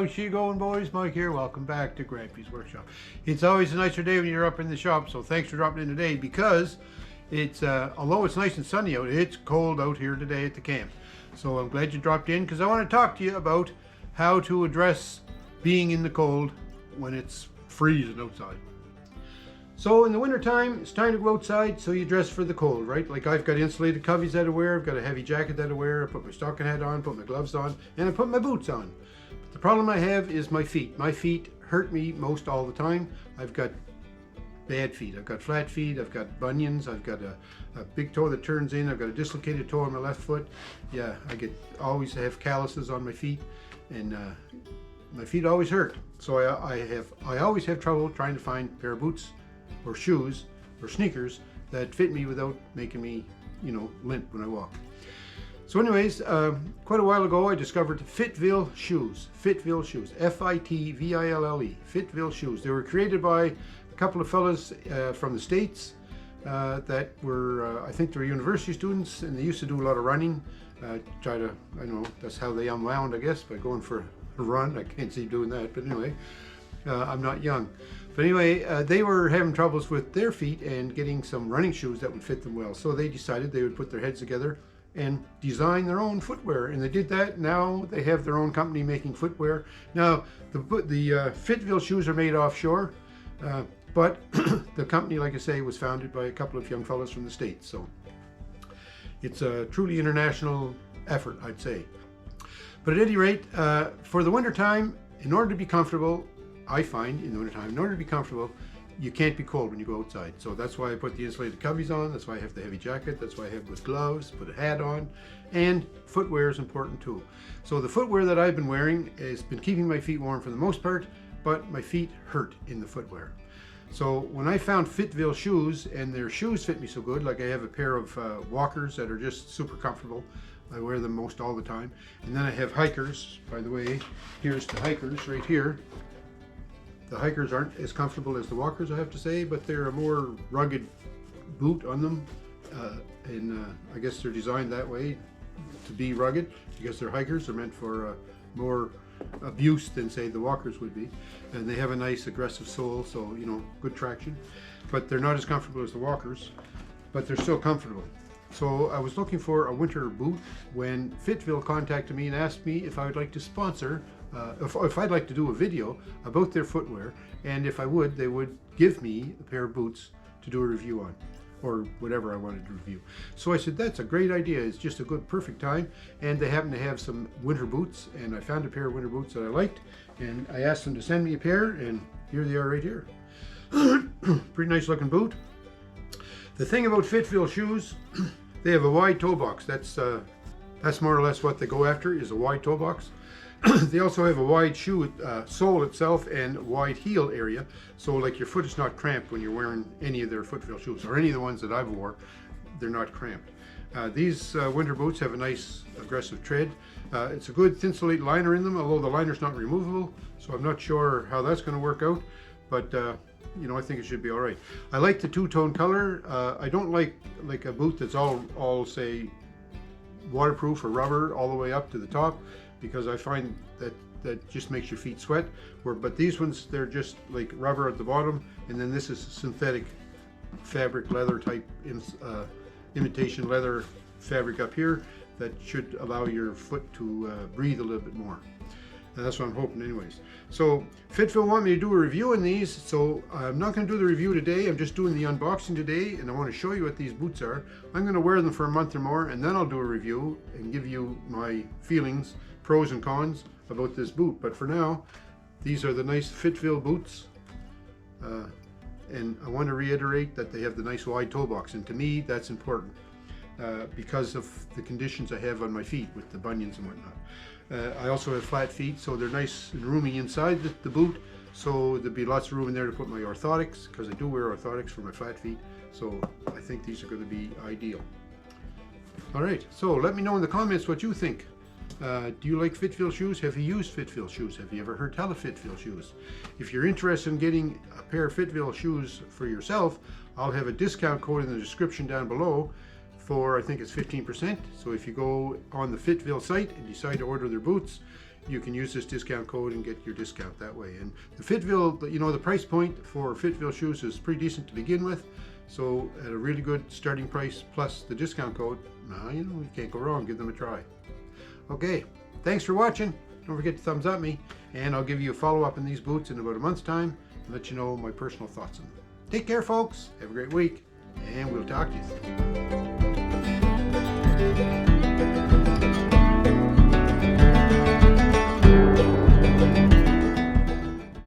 How's she going, boys? Mike here. Welcome back to Grampie's Workshop. It's always a nicer day when you're up in the shop, so thanks for dropping in today because it's, although it's nice and sunny out, it's cold out here today at the camp. So I'm glad you dropped in because I want to talk to you about how to address being in the cold when it's freezing outside. So in the winter time, it's time to go outside, so you dress for the cold, right? Like I've got insulated coveys that I wear, I've got a heavy jacket that I wear, I put my stocking hat on, put my gloves on, and I put my boots on. But the problem I have is my feet. My feet hurt me most all the time. I've got bad feet. I've got flat feet, I've got bunions, I've got a big toe that turns in, I've got a dislocated toe on my left foot. Yeah, always have calluses on my feet, and my feet always hurt. So I always have trouble trying to find a pair of boots or shoes or sneakers that fit me without making me, limp when I walk. So anyways, quite a while ago I discovered Fitville Shoes. Fitville Shoes, F-I-T-V-I-L-L-E, Fitville Shoes. They were created by a couple of fellas from the States that were, I think they were university students, and they used to do a lot of running. I know, that's how they unwound, I guess, by going for a run. I can't see doing that, but anyway, I'm not young. But anyway, they were having troubles with their feet and getting some running shoes that would fit them well. So they decided they would put their heads together and design their own footwear. And they did that. Now they have their own company making footwear. Now, the Fitville shoes are made offshore, but the company, like I say, was founded by a couple of young fellows from the States. So it's a truly international effort, I'd say. But at any rate, for the winter time, in order to be comfortable, I find in the wintertime, in order to be comfortable, you can't be cold when you go outside. So that's why I put the insulated coveys on, that's why I have the heavy jacket, that's why I have with gloves, put a hat on, and footwear is important too. So the footwear that I've been wearing has been keeping my feet warm for the most part, but my feet hurt in the footwear. So when I found Fitville shoes, and their shoes fit me so good, like I have a pair of walkers that are just super comfortable. I wear them most all the time. And then I have hikers. By the way, here's the hikers right here. The hikers aren't as comfortable as the walkers, I have to say, but they're a more rugged boot on them. I guess they're designed that way to be rugged because they're hikers. They're meant for more abuse than, say, the walkers would be. And they have a nice aggressive sole, so, good traction. But they're not as comfortable as the walkers, but they're still comfortable. So I was looking for a winter boot when Fitville contacted me and asked me if I would like to sponsor, if I'd like to do a video about their footwear, and if I would, they would give me a pair of boots to do a review on, or whatever I wanted to review. So I said, that's a great idea. It's just a good, perfect time. And they happen to have some winter boots, and I found a pair of winter boots that I liked, and I asked them to send me a pair, and here they are right here. Pretty nice looking boot. The thing about Fitville shoes, they have a wide toe box. That's more or less what they go after, is a wide toe box. They also have a wide shoe sole itself and wide heel area, so like your foot is not cramped when you're wearing any of their Fitville shoes, or any of the ones that I've wore. They're not cramped. These winter boots have a nice aggressive tread. It's a good thin slate liner in them, although the liner's not removable, so I'm not sure how that's going to work out, but I think it should be all right. I like the two-tone color. I don't like a boot that's all say waterproof or rubber all the way up to the top, because I find that just makes your feet sweat. But these ones, they're just like rubber at the bottom, and then this is synthetic fabric leather type imitation leather fabric up here that should allow your foot to breathe a little bit more. And that's what I'm hoping anyways. So Fitville want me to do a review on these, so I'm not going to do the review today. I'm just doing the unboxing today, and I want to show you what these boots are. I'm going to wear them for a month or more, and then I'll do a review and give you my feelings, pros and cons about this boot. But for now, these are the nice Fitville boots. And I want to reiterate that they have the nice wide toe box, and to me that's important because of the conditions I have on my feet with the bunions and whatnot. I also have flat feet, so they're nice and roomy inside the boot, so there'd be lots of room in there to put my orthotics, because I do wear orthotics for my flat feet, so I think these are going to be ideal. Alright, so let me know in the comments what you think. Do you like Fitville shoes? Have you used Fitville shoes? Have you ever heard tell of Fitville shoes? If you're interested in getting a pair of Fitville shoes for yourself, I'll have a discount code in the description down below for, I think it's 15%. So if you go on the Fitville site and decide to order their boots, you can use this discount code and get your discount that way. And the Fitville, you know, the price point for Fitville shoes is pretty decent to begin with. So at a really good starting price plus the discount code, you know, you can't go wrong. Give them a try. Okay, thanks for watching. Don't forget to thumbs up me, and I'll give you a follow-up in these boots in about a month's time and let you know my personal thoughts on them. Take care, folks. Have a great week, and we'll talk to you soon.